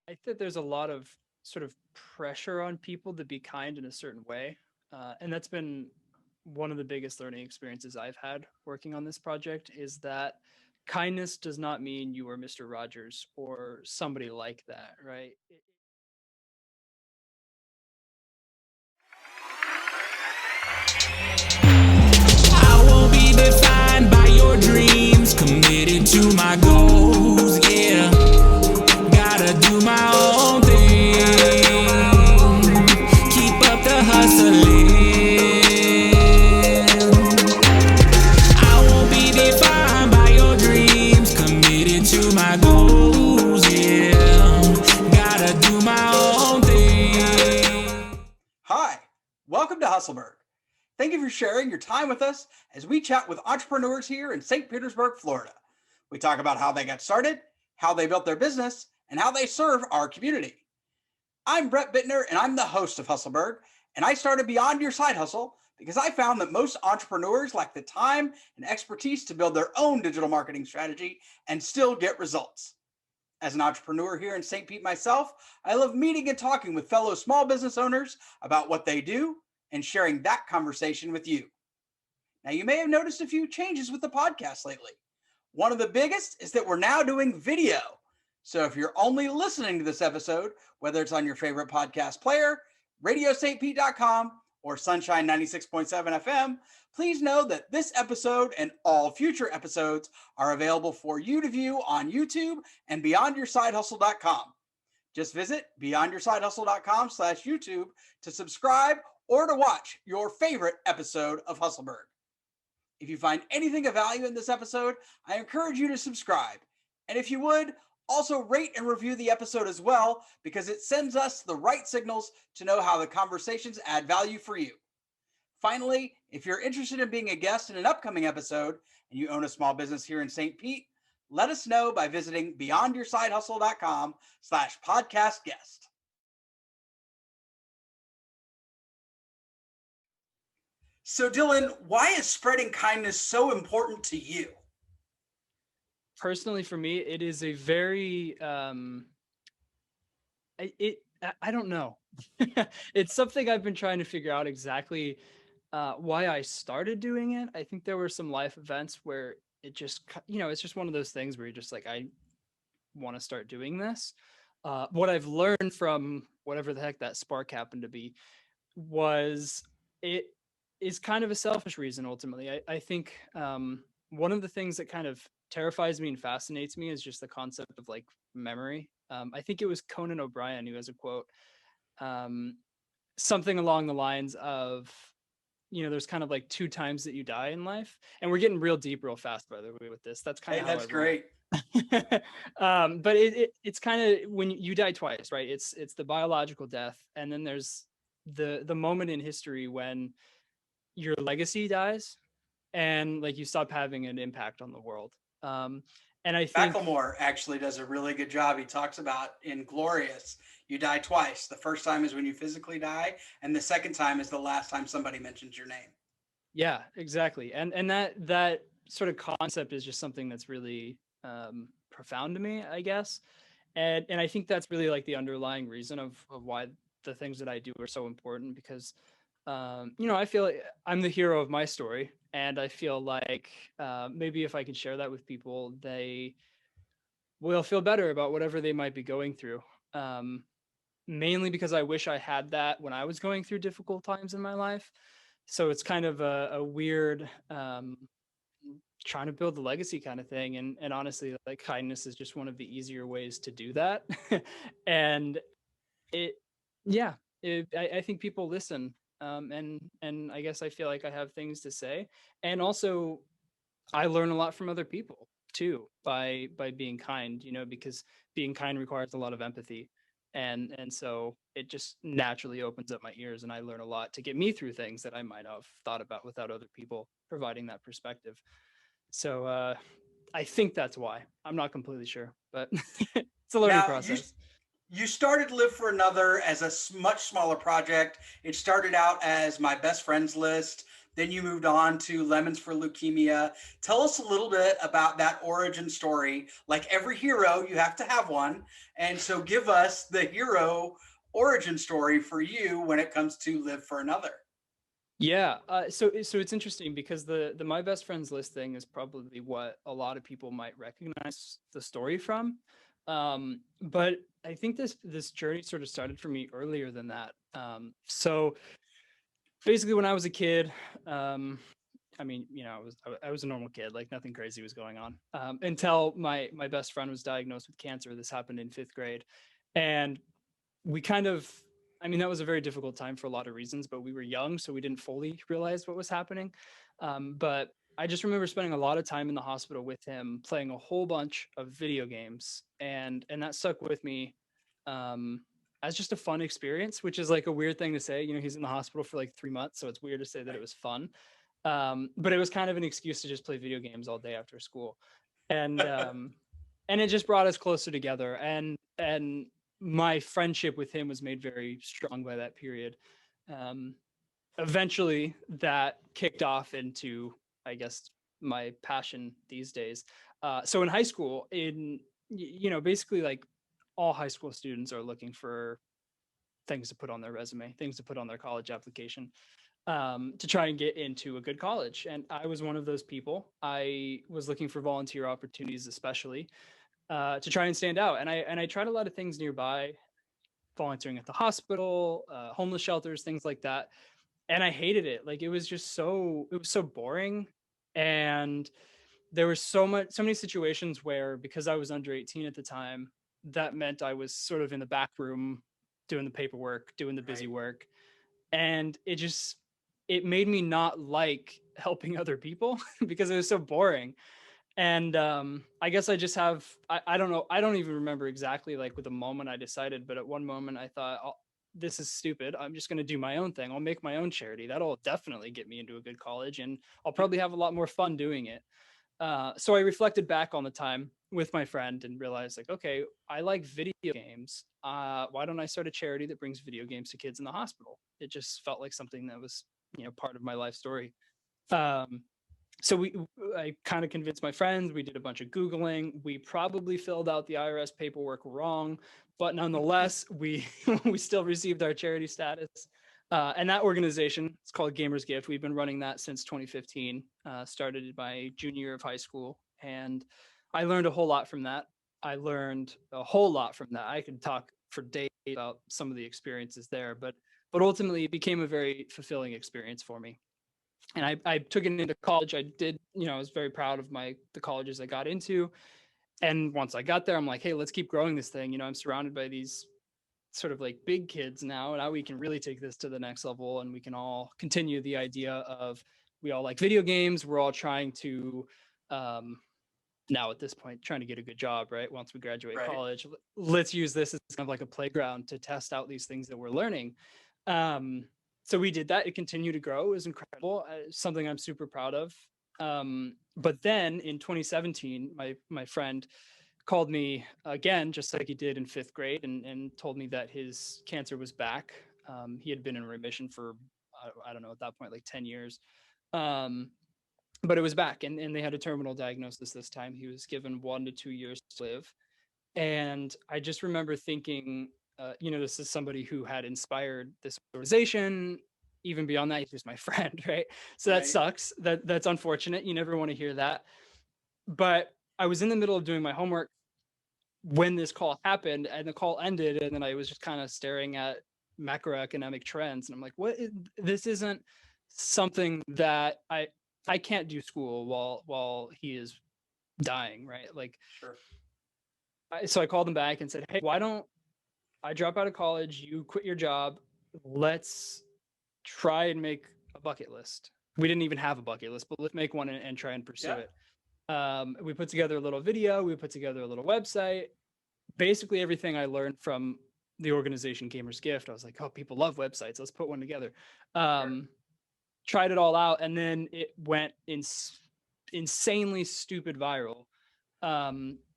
I think there's a lot of sort of pressure on people to be kind in a certain way. And that's been one of the biggest learning experiences I've had working on this project is that kindness does not mean you are Mr. Rogers or somebody like that, right? I won't be defined by your dreams, committed to my goals, yeah. Gotta do my own thing, keep up the hustling. I won't be defined by your dreams, committed to my goals, yeah. Gotta do my own thing. Hi, welcome to Hustleburg. Thank you for sharing your time with us as we chat with entrepreneurs here in St. Petersburg, Florida. We talk about how they got started, how they built their business, and how they serve our community. I'm Brett Bittner, and I'm the host of Hustleburg, and I started Beyond Your Side Hustle because I found that most entrepreneurs lack the time and expertise to build their own digital marketing strategy and still get results. As an entrepreneur here in St. Pete myself, I love meeting and talking with fellow small business owners about what they do and sharing that conversation with you. Now, you may have noticed a few changes with the podcast lately. One of the biggest is that we're now doing video. So if you're only listening to this episode, whether it's on your favorite podcast player, radiostpete.com, or Sunshine 96.7 FM, please know that this episode and all future episodes are available for you to view on YouTube and beyondyoursidehustle.com. Just visit beyondyoursidehustle.com/YouTube to subscribe or to watch your favorite episode of Hustleburg. If you find anything of value in this episode, I encourage you to subscribe. And if you would, also rate and review the episode as well, because it sends us the right signals to know how the conversations add value for you. Finally, if you're interested in being a guest in an upcoming episode and you own a small business here in St. Pete, let us know by visiting beyondyoursidehustle.com/podcast guest. So, Dillon, why is spreading kindness so important to you? Personally, for me, it is a very I don't know. It's something I've been trying to figure out exactly why I started doing it. I think there were some life events where it just, it's just one of those things where you're just like, I want to start doing this. What I've learned from whatever the heck that spark happened to be was it is kind of a selfish reason ultimately. I think one of the things that kind of terrifies me and fascinates me is just the concept of like memory. I think it was Conan O'Brien who has a quote, um, something along the lines of, there's kind of like two times that you die in life, and we're getting real deep real fast by the way with this. That's kind Hey, of how that's I roll. great. But it's kind of when you die twice, right? It's the biological death, and then there's the moment in history when your legacy dies, and like you stop having an impact on the world. Um, and I think Macklemore actually does a really good job. He talks about in Glorious, you die twice. The first time is when you physically die, and the second time is the last time somebody mentions your name. yeah, exactly. And that sort of concept is just something that's really profound to me, I guess. And I think that's really like the underlying reason of why the things that I do are so important because I feel like I'm the hero of my story, and I feel like maybe if I can share that with people, they will feel better about whatever they might be going through. Um, Mainly because I wish I had that when I was going through difficult times in my life. So it's kind of a weird trying to build the legacy kind of thing. And honestly, like kindness is just one of the easier ways to do that. And it, yeah, I think people listen. And I guess I feel like I have things to say. And also I learn a lot from other people too by being kind, because being kind requires a lot of empathy. And so it just naturally opens up my ears and I learn a lot to get me through things that I might have thought about without other people providing that perspective. So I think that's why. I'm not completely sure, but it's a learning Now, you process. you started Live for Another as a much smaller project. It started out as my best friends list, Then you moved on to Lemons for Leukemia. Tell us a little bit about that origin story. Like every hero, you have to have one. And so give us the hero origin story for you when it comes to Live for Another. Yeah. So it's interesting because the My Best Friends list thing is probably what a lot of people might recognize the story from. But I think this journey sort of started for me earlier than that. So basically, when I was a kid, I mean, I was a normal kid, like nothing crazy was going on until my best friend was diagnosed with cancer. This happened in 5th grade, and we kind of, I mean, that was a very difficult time for a lot of reasons, but we were young, so we didn't fully realize what was happening. But I just remember spending a lot of time in the hospital with him, playing a whole bunch of video games, and that stuck with me um, as just a fun experience, which is like a weird thing to say. You know, he's in the hospital for like 3 months, so it's weird to say that it was fun. But it was kind of an excuse to just play video games all day after school, and and it just brought us closer together. And my friendship with him was made very strong by that period. Um, Eventually, that kicked off into, I guess, my passion these days. So in high school, basically like all high school students are looking for things to put on their resume, things to put on their college application, to try and get into a good college. And I was one of those people. I was looking for volunteer opportunities, especially to try and stand out. And I tried a lot of things nearby, volunteering at the hospital, homeless shelters, things like that. And I hated it. Like it was so boring. And there was so many situations where, because I was under 18 at the time, that meant I was sort of in the back room doing the paperwork, doing the busy work. And it made me not like helping other people because it was so boring. And I guess I just have, I don't know, I don't even remember exactly like with the moment I decided, but at one moment I thought, oh, this is stupid. I'm just going to do my own thing. I'll make my own charity. That'll definitely get me into a good college, and I'll probably have a lot more fun doing it. So I reflected back on the time with my friend and realized, like, okay, I like video games. Why don't I start a charity that brings video games to kids in the hospital? It just felt like something that was, part of my life story. Um, so I kind of convinced my friends. We did a bunch of Googling. We probably filled out the IRS paperwork wrong, but nonetheless, we we still received our charity status. And that organization, it's called Gamers Gift. We've been running that since 2015. Started my junior year of high school, and I learned a whole lot from that. I could talk for days about some of the experiences there, but ultimately, it became a very fulfilling experience for me. And I took it into college. I did, I was very proud of the colleges I got into. And once I got there, I'm like, hey, let's keep growing this thing. I'm surrounded by these sort of like big kids now. Now we can really take this to the next level, and we can all continue the idea of, we all like video games. We're all trying to, now at this point, trying to get a good job, right? Once we graduate college, let's use this as kind of like a playground to test out these things that we're learning. So we did that. It continued to grow. It was incredible. Something I'm super proud of. But then in 2017, my friend called me again, just like he did in 5th grade, and told me that his cancer was back. He had been in remission for, I don't know, at that point, like 10 years. But it was back, and they had a terminal diagnosis this time. He was given 1 to 2 years to live. And I just remember thinking, this is somebody who had inspired this organization. Even beyond that, he's just my friend, right? So that sucks. That's unfortunate. You never want to hear that. But I was in the middle of doing my homework when this call happened, and the call ended, and then I was just kind of staring at macroeconomic trends, and I'm like, this isn't something that I can't do school while he is dying, right? Like, Sure. So I called him back and said, hey, why don't I drop out of college? You quit your job. Let's try and make a bucket list. We didn't even have a bucket list, but let's make one and try and pursue it. We put together a little video. We put together a little website. Basically, everything I learned from the organization Gamers Gift, I was like, oh, people love websites. Let's put one together. Tried it all out, and then it went insanely stupid viral.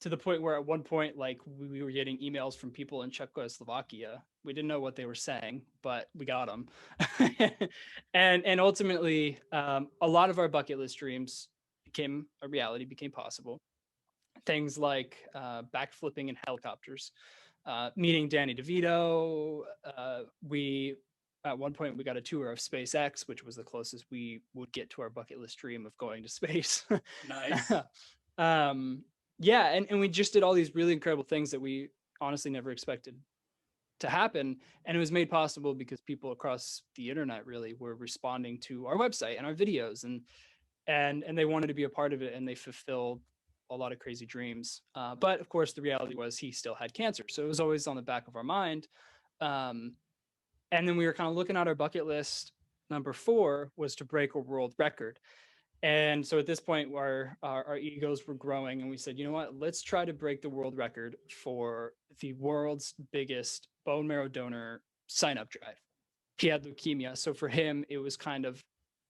to the point where at one point, like we were getting emails from people in Czechoslovakia. We didn't know what they were saying, but we got them. And ultimately, a lot of our bucket list dreams became a reality, became possible. Things like backflipping in helicopters, meeting Danny DeVito. We at one point we got a tour of SpaceX, which was the closest we would get to our bucket list dream of going to space. Nice. Yeah, and we just did all these really incredible things that we honestly never expected to happen, and it was made possible because people across the internet really were responding to our website and our videos, and they wanted to be a part of it, and they fulfilled a lot of crazy dreams. But of course, the reality was he still had cancer, so it was always on the back of our mind. And then we were kind of looking at our bucket list. Number 4 was to break a world record. And so at this point, our egos were growing, and we said, you know what, let's try to break the world record for the world's biggest bone marrow donor sign-up drive. He had leukemia. So for him, it was kind of,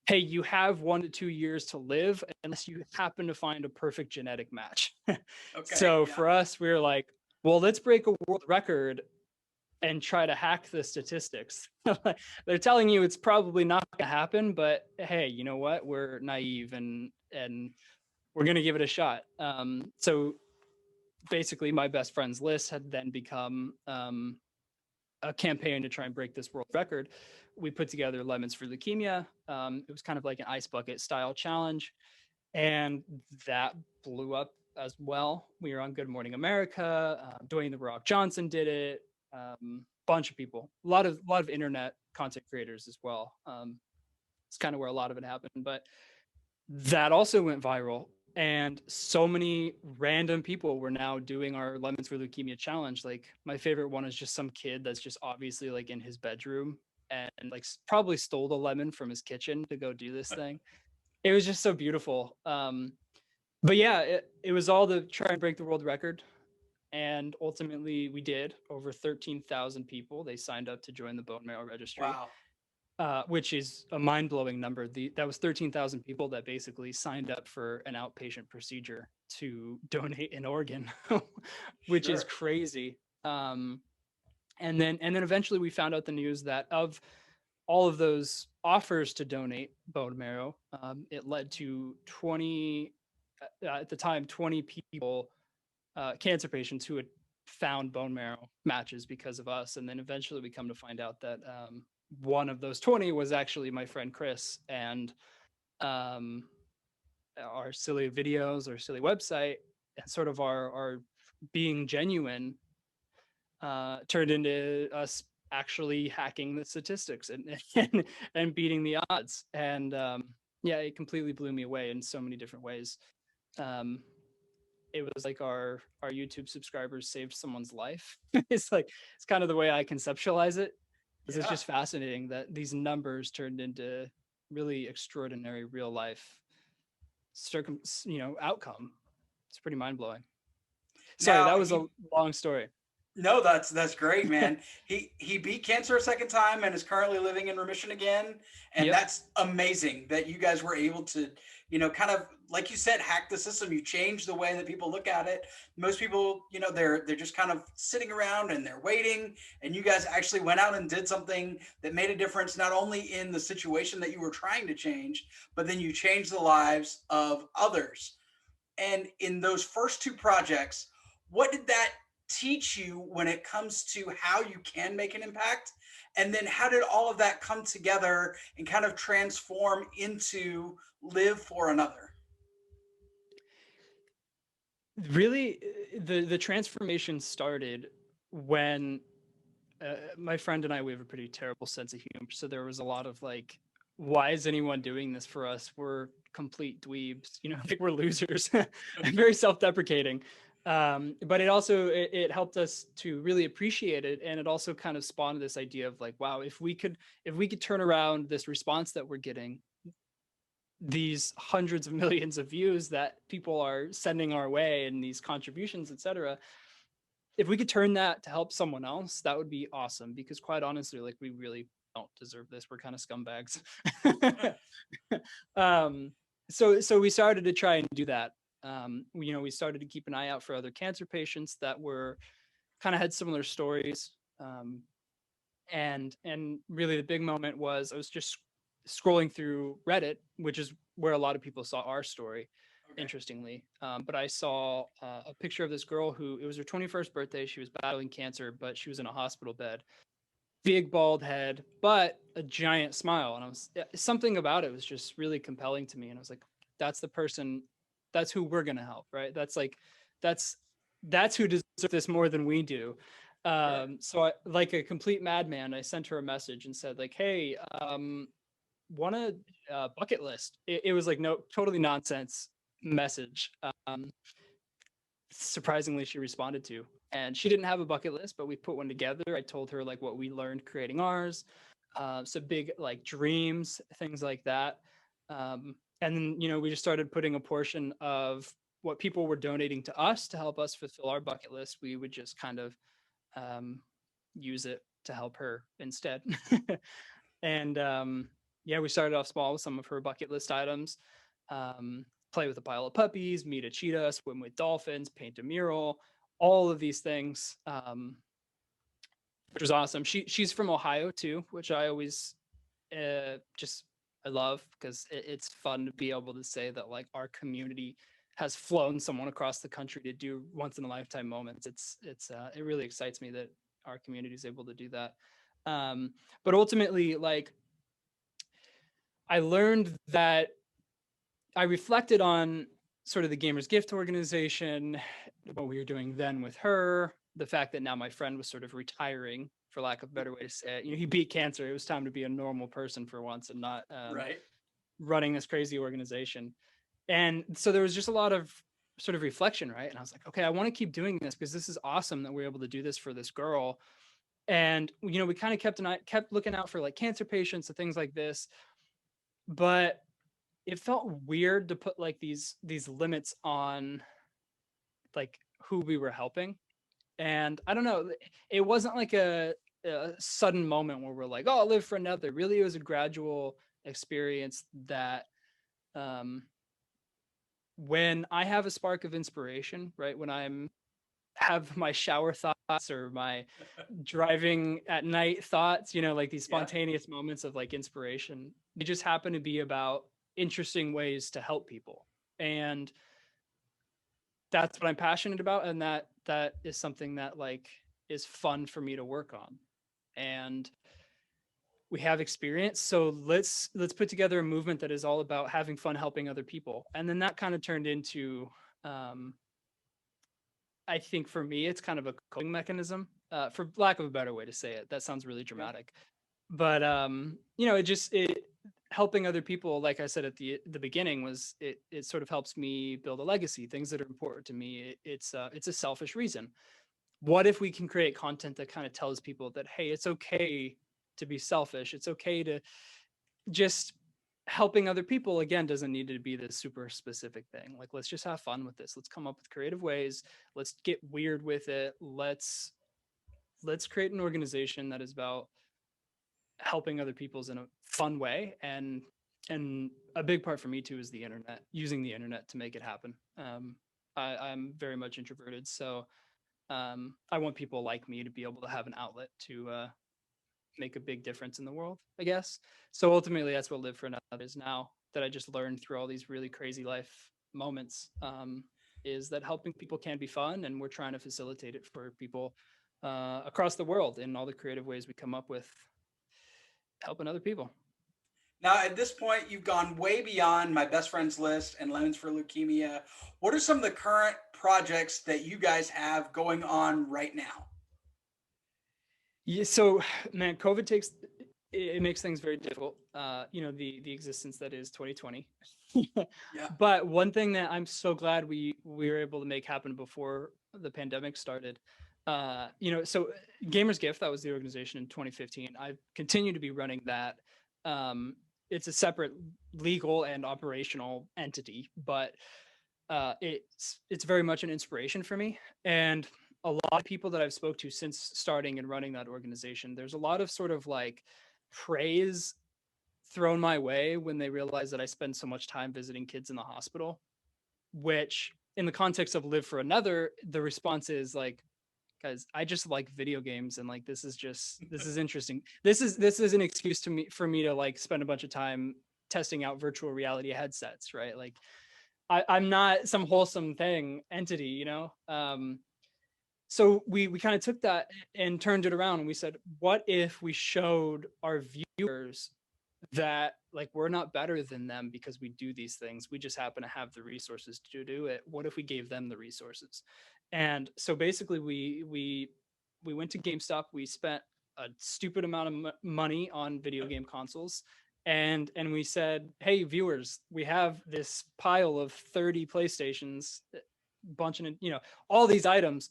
hey, you have 1 to 2 years to live unless you happen to find a perfect genetic match. Okay, so for us, we were like, well, let's break a world record and try to hack the statistics. They're telling you it's probably not going to happen, but hey, you know what? We're naive and we're going to give it a shot. So basically, my best friends list had then become a campaign to try and break this world record. We put together Lemons for Leukemia. It was kind of like an ice bucket style challenge, and that blew up as well. We were on Good Morning America. Dwayne The Rock Johnson did it. Bunch of people, a lot of internet content creators as well. It's kind of where a lot of it happened, but that also went viral, and so many random people were now doing our Lemons for Leukemia challenge. Like my favorite one is just some kid that's just obviously like in his bedroom and like probably stole the lemon from his kitchen to go do this thing. It was just so beautiful. But yeah, it was all to try and break the world record. And ultimately we did. Over 13,000 people, they signed up to join the bone marrow registry. Wow. Which is a mind-blowing number. That was 13,000 people that basically signed up for an outpatient procedure to donate an organ, which is crazy. And then eventually we found out the news that of all of those offers to donate bone marrow, it led to 20 at the time 20 people, cancer patients who had found bone marrow matches because of us. And then eventually we come to find out that one of those 20 was actually my friend Chris, and our silly videos or silly website and sort of our being genuine turned into us actually hacking the statistics and beating the odds. And yeah, it completely blew me away in so many different ways. It was like our YouTube subscribers saved someone's life. It's kind of the way I conceptualize it. It's just fascinating that these numbers turned into really extraordinary real life outcome. It's pretty mind blowing. Sorry, that was a long story. No, that's great, man. He beat cancer a second time and is currently living in remission again. And that's amazing that you guys were able to, kind of, like you said, hack the system. You change the way that people look at it. Most people, they're just kind of sitting around and they're waiting. And you guys actually went out and did something that made a difference, not only in the situation that you were trying to change, but then you changed the lives of others. And in those first 2 projects, what did that teach you when it comes to how you can make an impact? And then how did all of that come together and kind of transform into Live for Another? Really, the transformation started when my friend and I, we have a pretty terrible sense of humor. So there was a lot of like, why is anyone doing this for us? We're complete dweebs, like we're losers. I'm very self-deprecating. But it also, it helped us to really appreciate it. And it also kind of spawned this idea of like, wow, if we could turn around this response that we're getting, these hundreds of millions of views that people are sending our way and these contributions, etc. If we could turn that to help someone else, that would be awesome, because quite honestly, like we really don't deserve this. We're kind of scumbags. So we started to try and do that. We started to keep an eye out for other cancer patients that were kind of had similar stories. And really the big moment was I was just scrolling through Reddit, which is where a lot of people saw our story, Okay. interestingly. But I saw a picture of this girl who, it was her 21st birthday. She was battling cancer, but she was in a hospital bed, big bald head, but a giant smile. And something about it was just really compelling to me. And I was like, that's the person, that's who we're going to help. Right. That's, that's who deserves this more than we do. Yeah. So I, like a complete madman, I sent her a message and said like, hey, want a bucket list? It was like, no, totally nonsense message. Surprisingly, she responded to, and she didn't have a bucket list, but we put one together. I told her like what we learned creating ours, some big like dreams, things like that. And then, we just started putting a portion of what people were donating to us to help us fulfill our bucket list. We would just kind of um, use it to help her instead. And yeah, we started off small with some of her bucket list items. Play with a pile of puppies, meet a cheetah, swim with dolphins, paint a mural, all of these things, which was awesome. She's from Ohio too, which I always just I love, because it's fun to be able to say that like our community has flown someone across the country to do once in a lifetime moments. It really excites me that our community is able to do that. But ultimately, like, I learned that I reflected on sort of the Gamers Gift organization, what we were doing then with her, the fact that now my friend was sort of retiring, for lack of a better way to say it. He beat cancer. It was time to be a normal person for once and not Right. running this crazy organization. And so there was just a lot of sort of reflection, right? And I was like, okay, I want to keep doing this because this is awesome that we're able to do this for this girl. And we kind of kept looking out for like cancer patients and things like this, but it felt weird to put like these limits on like who we were helping. And I don't know, it wasn't like a sudden moment where we're like, oh, I'll live for another. Really, it was a gradual experience that when I have a spark of inspiration, right, when I'm have my shower thoughts or my driving at night thoughts, like these Yeah. spontaneous moments of like inspiration, they just happen to be about interesting ways to help people. And that's what I'm passionate about. And that is something that like is fun for me to work on. And we have experience. So let's put together a movement that is all about having fun helping other people. And then that kind of turned into I think for me, it's kind of a coping mechanism, for lack of a better way to say it. That sounds really dramatic, but it helping other people, like I said at the beginning, was it sort of helps me build a legacy, things that are important to me. It's a selfish reason. What if we can create content that kind of tells people that, hey, it's okay to be selfish. It's okay to just helping other people, again, doesn't need to be this super specific thing. Like, let's just have fun with this. Let's come up with creative ways. Let's get weird with it. Let's create an organization that is about helping other people's in a fun way. And a big part for me too is the internet, using the internet to make it happen. I'm very much introverted, so I want people like me to be able to have an outlet to make a big difference in the world, I guess. So ultimately, that's what Live for Another is now, that I just learned through all these really crazy life moments, is that helping people can be fun, and we're trying to facilitate it for people across the world in all the creative ways we come up with helping other people. Now, at this point, you've gone way beyond my best friends list and loans for leukemia. What are some of the current projects that you guys have going on right now? Yeah, so man, COVID it makes things very difficult. The existence that is 2020. Yeah. But one thing that I'm so glad we were able to make happen before the pandemic started, so Gamers Gift, that was the organization in 2015. I've continued to be running that. It's a separate legal and operational entity, but it's very much an inspiration for me. And a lot of people that I've spoke to since starting and running that organization, there's a lot of sort of like praise thrown my way when they realize that I spend so much time visiting kids in the hospital. which in the context of live for another, the response is like, guys, I just like video games, and like this is interesting. This is an excuse for me to like spend a bunch of time testing out virtual reality headsets, right? Like I'm not some wholesome entity, you know. So we kind of took that and turned it around, and we said, what if we showed our viewers that like we're not better than them because we do these things, we just happen to have the resources to do it. What if we gave them the resources? And so basically we went to GameStop, we spent a stupid amount of money on video game consoles, and we said, hey viewers, we have this pile of 30 PlayStations, bunch of, you know, all these items,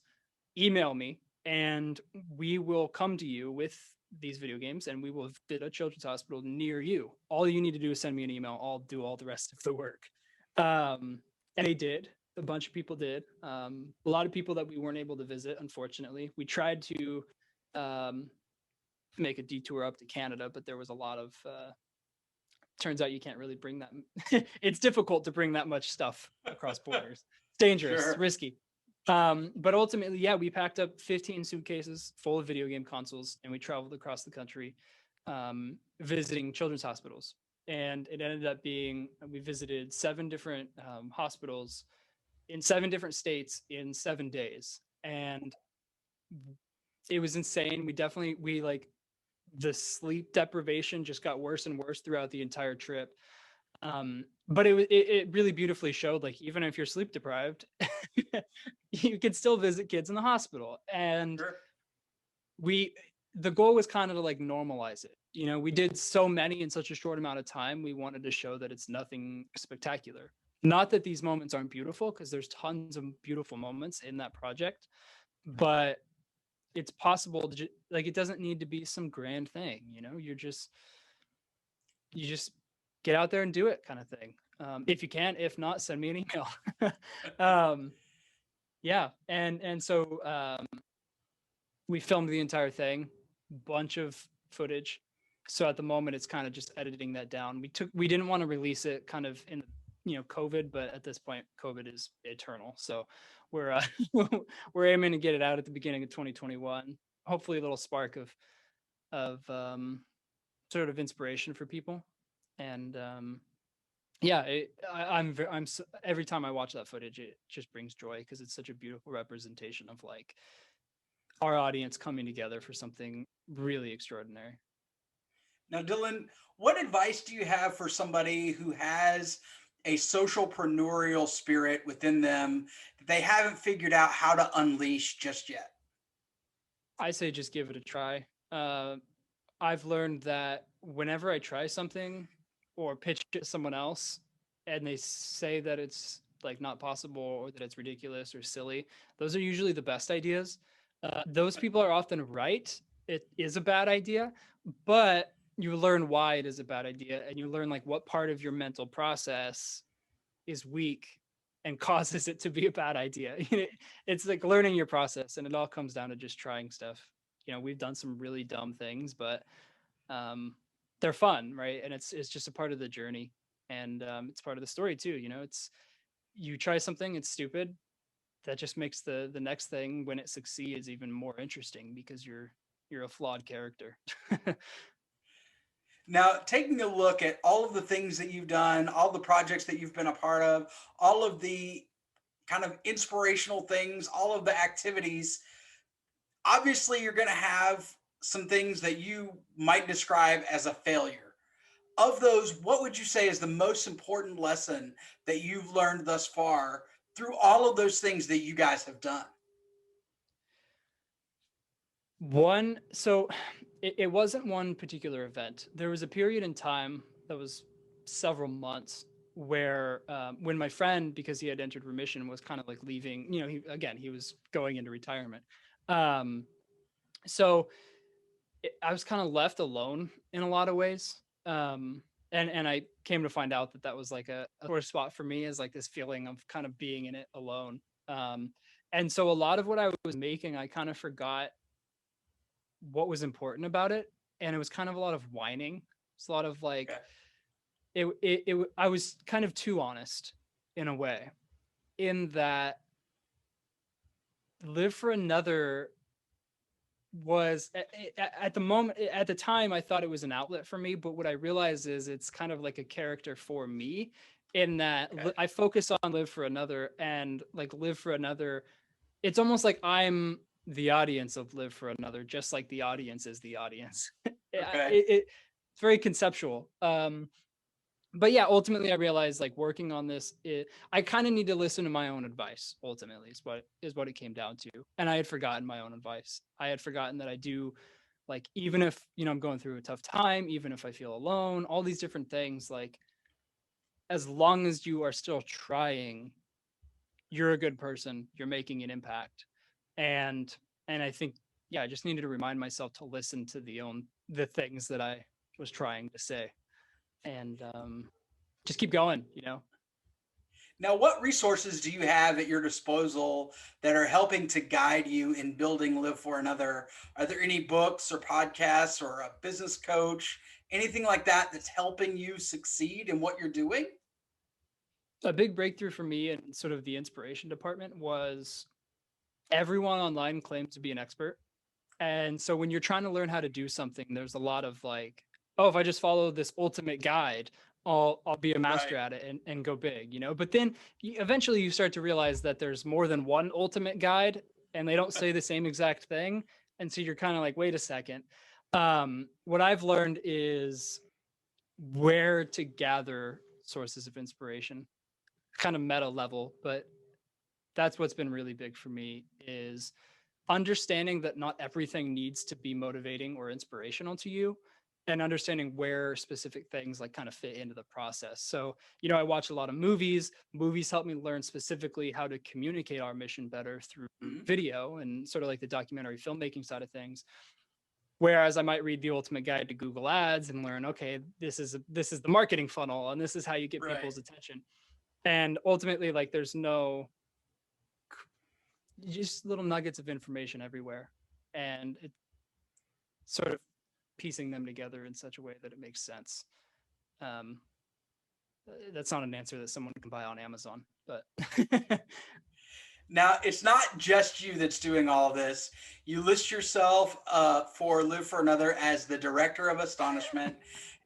email me and we will come to you with these video games, and we will visit a children's hospital near you. All you need to do is send me an email. I'll do all the rest of the work. And they did. A bunch of people did. A lot of people that we weren't able to visit, unfortunately. We tried to make a detour up to Canada, but there was a lot of turns out you can't really bring that. It's difficult to bring that much stuff across borders. It's dangerous, Sure. risky. But ultimately, yeah, we packed up 15 suitcases full of video game consoles, and we traveled across the country, visiting children's hospitals. And it ended up being, we visited 7 different hospitals in 7 different states in 7 days. And it was insane. We like, the sleep deprivation just got worse and worse throughout the entire trip. But it really beautifully showed, like, even if you're sleep deprived, you can still visit kids in the hospital. And Sure. the goal was kind of to like normalize it. You know, we did so many in such a short amount of time. We wanted to show that it's nothing spectacular. Not that these moments aren't beautiful, because there's tons of beautiful moments in that project, but it's possible to like, it doesn't need to be some grand thing, you know. You just get out there and do it, kind of thing. If you can, if not, send me an email. Yeah. And so we filmed the entire thing, bunch of footage. So at the moment it's kind of just editing that down. We didn't want to release it kind of in, you know, COVID, but at this point COVID is eternal. So we're we're aiming to get it out at the beginning of 2021. Hopefully a little spark of sort of inspiration for people. And yeah, every time I watch that footage, it just brings joy, because it's such a beautiful representation of like our audience coming together for something really extraordinary. Now, Dillon, what advice do you have for somebody who has a socialpreneurial spirit within them that they haven't figured out how to unleash just yet? I say just give it a try. I've learned that whenever I try something or pitch it to someone else and they say that it's like not possible or that it's ridiculous or silly, those are usually the best ideas. Those people are often right. It is a bad idea, but you learn why it is a bad idea, and you learn like what part of your mental process is weak and causes it to be a bad idea. It's like learning your process, and it all comes down to just trying stuff. You know, we've done some really dumb things, but they're fun, right? And it's just a part of the journey, and it's part of the story too. You know, it's, you try something, it's stupid, that just makes the next thing, when it succeeds, even more interesting, because you're a flawed character. Now, taking a look at all of the things that you've done, all the projects that you've been a part of, all of the kind of inspirational things, all of the activities, obviously you're going to have some things that you might describe as a failure. Of those, what would you say is the most important lesson that you've learned thus far through all of those things that you guys have done? So it wasn't one particular event. There was a period in time that was several months where when my friend, because he had entered remission, was kind of like leaving, you know, he was going into retirement. So I was kind of left alone in a lot of ways. And I came to find out that was like a sore spot for me, is like this feeling of kind of being in it alone. And so a lot of what I was making, I kind of forgot what was important about it, and it was kind of a lot of whining. It's a lot of like, I was kind of too honest in a way. in that Live for Another was at the moment, at the time, I thought it was an outlet for me, but what I realized is it's kind of like a character for me, in that Okay. I focus on Live for Another, and like Live for Another, it's almost like I'm the audience of Live for Another, just like the audience is the audience. Okay. It's very conceptual. But yeah, ultimately I realized, like, working on this, I kind of need to listen to my own advice. Ultimately, is what it came down to. And I had forgotten my own advice. I had forgotten that I do, like, even if, I'm going through a tough time, even if I feel alone, all these different things, like, as long as you are still trying, you're a good person, you're making an impact. And I think, yeah, I just needed to remind myself to listen to the things that I was trying to say, and just keep going, Now, what resources do you have at your disposal that are helping to guide you in building Live for Another? Are there any books or podcasts or a business coach, anything like that that's helping you succeed in what you're doing? A big breakthrough for me in sort of the inspiration department was everyone online claims to be an expert. And so when you're trying to learn how to do something, there's a lot of like, oh, if I just follow this ultimate guide, I'll be a master Right. at it and go big, But then eventually you start to realize that there's more than one ultimate guide, and they don't say the same exact thing. And so you're kind of like, wait a second. What I've learned is where to gather sources of inspiration, kind of meta level, but that's what's been really big for me, is understanding that not everything needs to be motivating or inspirational to you, and understanding where specific things like kind of fit into the process. So, I watch a lot of movies. Movies help me learn specifically how to communicate our mission better through Mhm. video and sort of like the documentary filmmaking side of things. Whereas I might read the ultimate guide to Google Ads and learn, okay, this is the marketing funnel, and this is how you get Right. people's attention. And ultimately, like, there's no just little nuggets of information everywhere, and it sort of piecing them together in such a way that it makes sense. Um, that's not an answer that someone can buy on Amazon, but Now, it's not just you that's doing all this. You list yourself for Live for Another as the director of astonishment,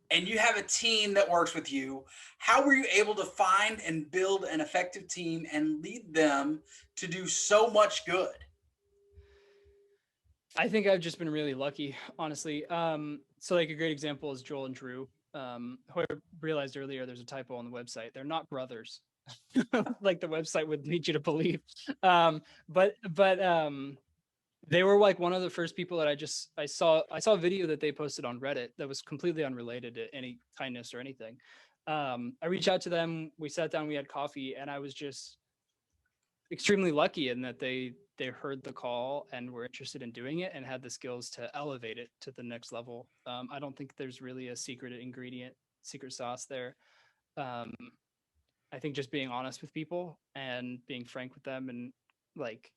and you have a team that works with you. How were you able to find and build an effective team and lead them to do so much good? I think I've just been really lucky, honestly. So like a great example is Joel and Drew. Who I realized earlier, there's a typo on the website. They're not brothers, like the website would lead you to believe. But they were like one of the first people that I saw a video that they posted on Reddit that was completely unrelated to any kindness or anything. I reached out to them, we sat down, we had coffee, and I was just extremely lucky in that they heard the call and were interested in doing it and had the skills to elevate it to the next level. I don't think there's really a secret ingredient, secret sauce there. Um, I think just being honest with people and being frank with them, and like,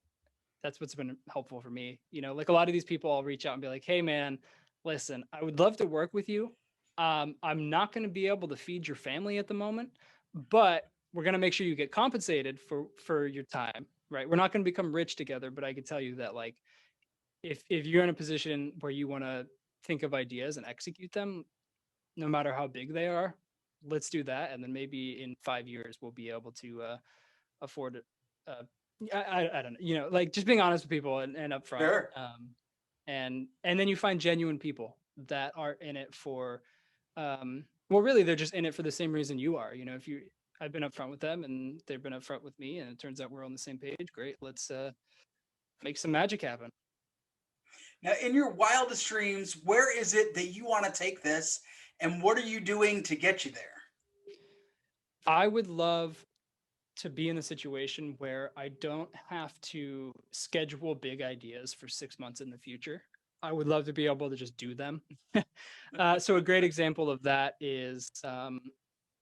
that's what's been helpful for me. Like, a lot of these people, I'll reach out and be like, hey man, listen, I would love to work with you. I'm not going to be able to feed your family at the moment, but we're going to make sure you get compensated for your time, right? We're not going to become rich together, but I can tell you that, like, if you're in a position where you want to think of ideas and execute them, no matter how big they are, let's do that. And then maybe in 5 years, we'll be able to afford it. I don't know, like, just being honest with people and upfront. Sure. And then you find genuine people that are in it for, well, really, they're just in it for the same reason you are. If I've been upfront with them and they've been upfront with me, and it turns out we're on the same page. Great, let's make some magic happen. Now, in your wildest dreams, where is it that you want to take this, and what are you doing to get you there? I would love to be in a situation where I don't have to schedule big ideas for 6 months in the future. I would love to be able to just do them. So a great example of that is,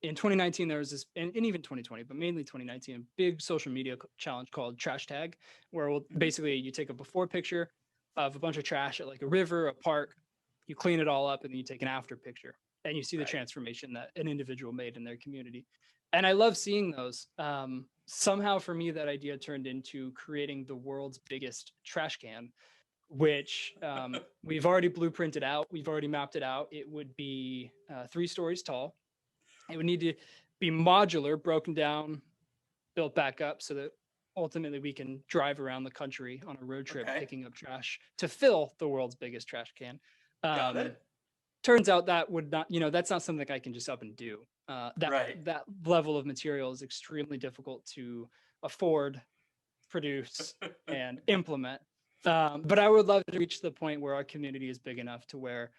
in 2019, there was this, and even 2020, but mainly 2019, a big social media challenge called Trash Tag, where basically you take a before picture of a bunch of trash at like a river, a park, you clean it all up, and then you take an after picture, and you see the Right. transformation that an individual made in their community. And I love seeing those. somehow for me, that idea turned into creating the world's biggest trash can, which we've already blueprinted out. We've already mapped it out. It would be 3 stories tall. It would need to be modular, broken down, built back up so that ultimately we can drive around the country on a road trip picking up trash to fill the world's biggest trash can. Got it. Turns out that would not, that's not something I can just up and do. That level of material is extremely difficult to afford, produce, and implement. But I would love to reach the point where our community is big enough to where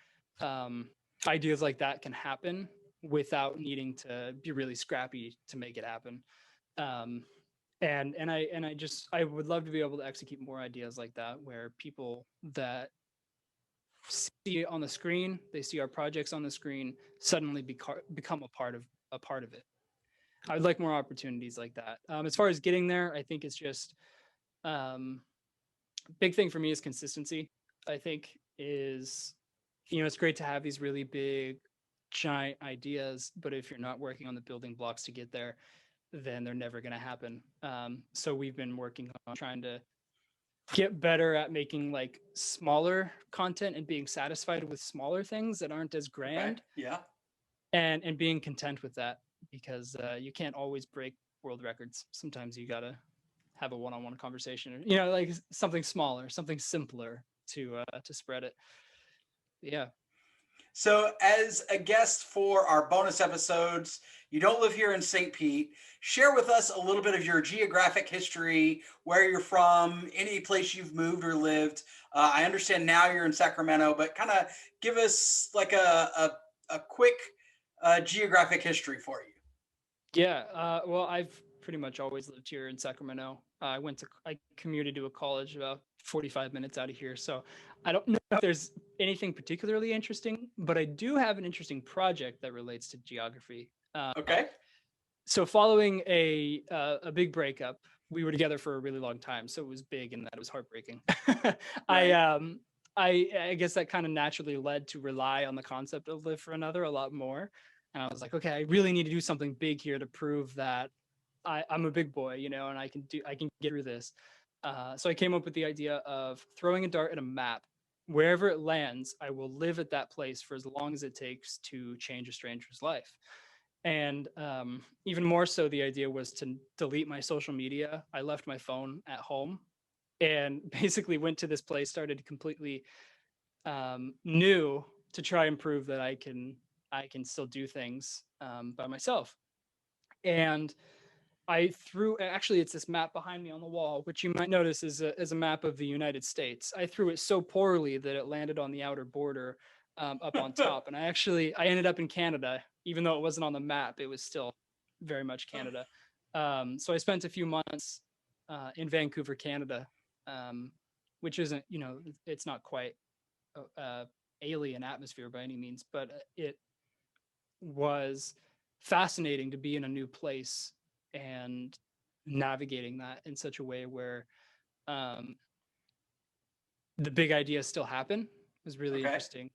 ideas like that can happen without needing to be really scrappy to make it happen. And I would love to be able to execute more ideas like that, where people that see it on the screen, they see our projects on the screen, suddenly become a part of it. I would like more opportunities like that. As far as getting there, I think it's just big thing for me is consistency. I think is, it's great to have these really big, giant ideas, but if you're not working on the building blocks to get there, then they're never going to happen. So we've been working on trying to get better at making like smaller content and being satisfied with smaller things that aren't as grand. Yeah. And being content with that, because you can't always break world records. Sometimes you got to have a one-on-one conversation, like something smaller, something simpler to spread it. Yeah. So as a guest for our bonus episodes, you don't live here in St. Pete. Share with us a little bit of your geographic history, where you're from, any place you've moved or lived. I understand now you're in Sacramento, but kind of give us like a quick geographic history for you. Yeah. Well, I've pretty much always lived here in Sacramento. I commuted to a college about 45 minutes out of here. So I don't know if there's anything particularly interesting, but I do have an interesting project that relates to geography. Okay. So following a big breakup, we were together for a really long time. So it was big and that it was heartbreaking. Right. I guess that kind of naturally led to rely on the concept of live for another a lot more. And I was like, okay, I really need to do something big here to prove that I'm a big boy, and I can get through this. So I came up with the idea of throwing a dart at a map. Wherever it lands, I will live at that place for as long as it takes to change a stranger's life. And even more so, the idea was to delete my social media. I left my phone at home and basically went to this place, started completely new to try and prove that I can still do things by myself. And actually, it's this map behind me on the wall, which you might notice is a map of the United States. I threw it so poorly that it landed on the outer border up on top. And I ended up in Canada, even though it wasn't on the map, it was still very much Canada. So I spent a few months in Vancouver, Canada, which isn't, it's not quite alien atmosphere by any means, but it was fascinating to be in a new place and navigating that in such a way where the big ideas still happen was really interesting.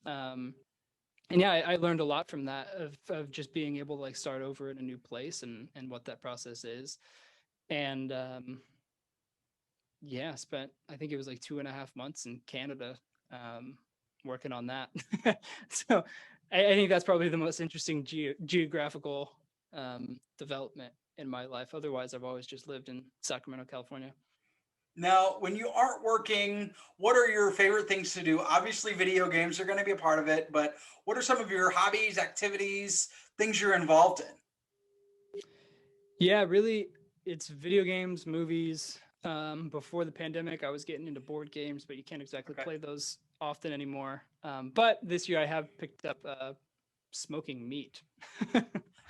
And yeah, I learned a lot from that of just being able to like start over in a new place and what that process is. And yeah, I think it was like 2.5 months in Canada working on that. So I think that's probably the most interesting geographical development in my life. Otherwise, I've always just lived in Sacramento, California. Now, when you aren't working, what are your favorite things to do? Obviously, video games are going to be a part of it, but what are some of your hobbies, activities, things you're involved in? Yeah, really, it's video games, movies. Before the pandemic, I was getting into board games, but you can't exactly play those often anymore. But this year I have picked up smoking meat.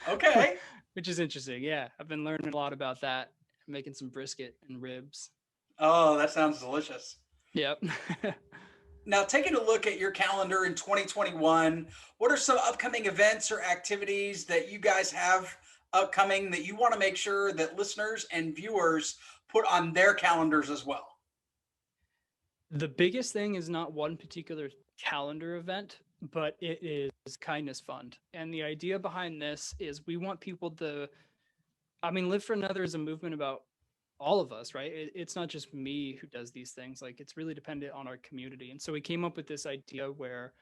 Okay. Which is interesting. Yeah, I've been learning a lot about that, making some brisket and ribs. Oh, that sounds delicious. Yep. Now, taking a look at your calendar in 2021, what are some upcoming events or activities that you guys have upcoming that you want to make sure that listeners and viewers put on their calendars as well? The biggest thing is not one particular calendar event, but it is Kindness Fund. And the idea behind this is we want people to I mean, Live for Another is a movement about all of us, right? It's not just me who does these things. Like, it's really dependent on our community. And so we came up with this idea where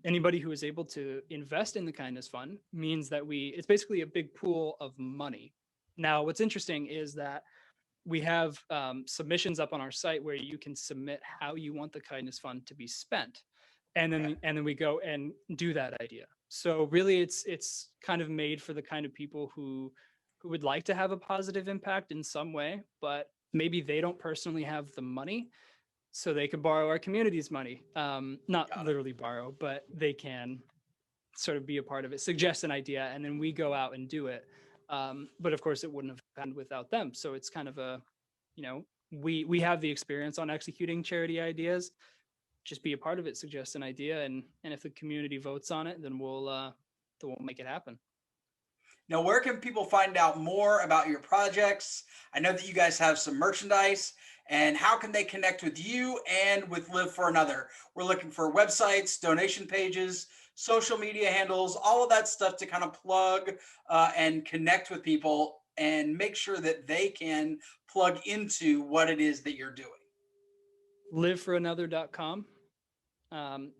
anybody who is able to invest in the kindness fund means that it's basically a big pool of money. Now, what's interesting is that we have submissions up on our site where you can submit how you want the kindness fund to be spent, and then we go and do that idea. So really, it's kind of made for the kind of people who would like to have a positive impact in some way, but maybe they don't personally have the money, so they could borrow our community's money. Not literally borrow, but they can sort of be a part of it, suggest an idea, and then we go out and do it. But of course, it wouldn't have happened without them. So it's kind of a, we have the experience on executing charity ideas. Just be a part of it, suggest an idea, and if the community votes on it, then we'll make it happen. Now, where can people find out more about your projects? I know that you guys have some merchandise, and how can they connect with you and with Live for Another? We're looking for websites, donation pages, social media handles, all of that stuff to kind of plug and connect with people and make sure that they can plug into what it is that you're doing. liveforanother.com.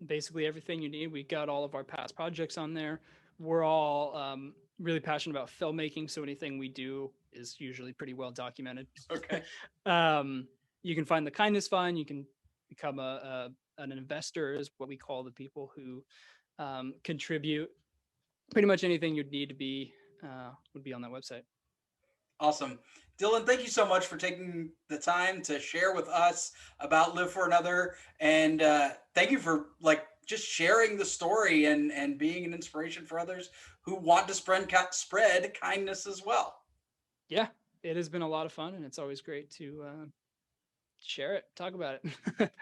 Basically everything you need. We got all of our past projects on there. We're all really passionate about filmmaking, so anything we do is usually pretty well documented. Okay. You can find the kindness fund. You can become an investor, is what we call the people who contribute. Pretty much anything you'd need to be would be on that website. Awesome. Dillon, thank you so much for taking the time to share with us about Live for Another. And thank you for just sharing the story and being an inspiration for others who want to spread kindness as well. Yeah, it has been a lot of fun, and it's always great to share it, talk about it.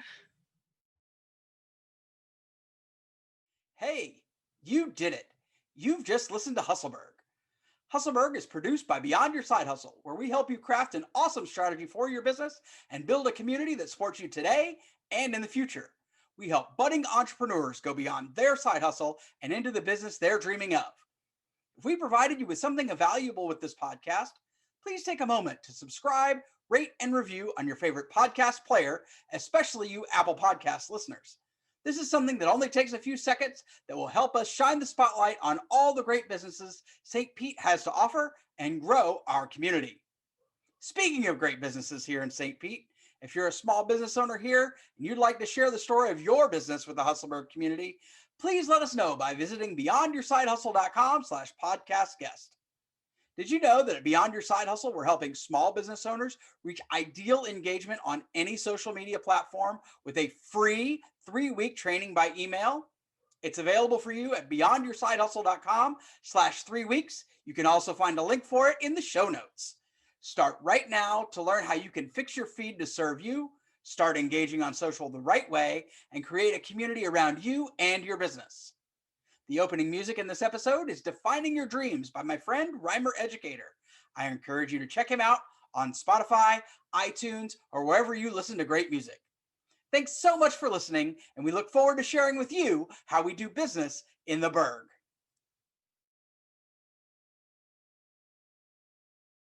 Hey, you did it. You've just listened to Hustleburg. Hustleburg is produced by Beyond Your Side Hustle, where we help you craft an awesome strategy for your business and build a community that supports you today and in the future. We help budding entrepreneurs go beyond their side hustle and into the business they're dreaming of. If we provided you with something valuable with this podcast, please take a moment to subscribe, rate, and review on your favorite podcast player, especially you Apple Podcast listeners. This is something that only takes a few seconds that will help us shine the spotlight on all the great businesses St. Pete has to offer and grow our community. Speaking of great businesses here in St. Pete, if you're a small business owner here and you'd like to share the story of your business with the Hustleburg community, please let us know by visiting beyondyoursidehustle.com/podcast guest. Did you know that at Beyond Your Side Hustle, we're helping small business owners reach ideal engagement on any social media platform with a free 3-week training by email? It's available for you at beyondyoursidehustle.com/3 weeks. You can also find a link for it in the show notes. Start right now to learn how you can fix your feed to serve you, start engaging on social the right way, and create a community around you and your business. The opening music in this episode is Defining Your Dreams by my friend Rhymer Educator. I encourage you to check him out on Spotify, iTunes, or wherever you listen to great music. Thanks so much for listening, and we look forward to sharing with you how we do business in the Burg.